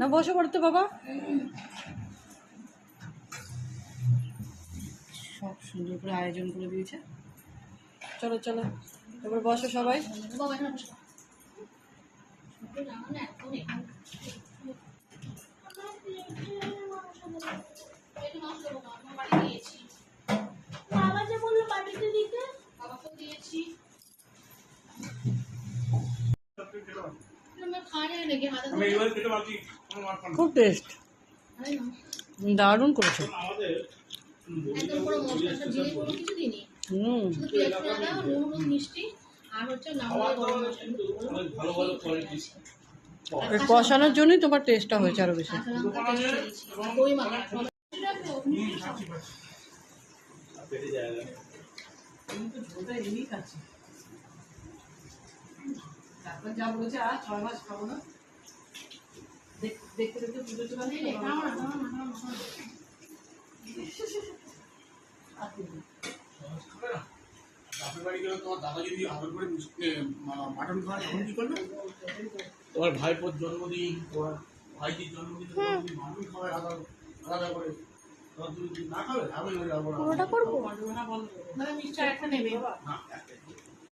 না বসে পড়তে বাবা, সব সুন্দর করে আয়োজন করে দিয়েছে। চলো চলো এবার বসো সবাই। খুব টেস্ট, দারুণ করেছো। কষানোর জন্যই তোমার টেস্টটা হয়েছে আরো বেশি। যা বলেছে আর 6 মাস খাবো না, দেখতে দেখতে পুজো চলে আসবে। তোমার ভাইপোর জন্মদিন, তোমার ভাইজির জন্মদিন, মানুষ খাবে আলাদা করে। না খাবে, আমি পুরোটা করবো। মিষ্টি একটা নেবে।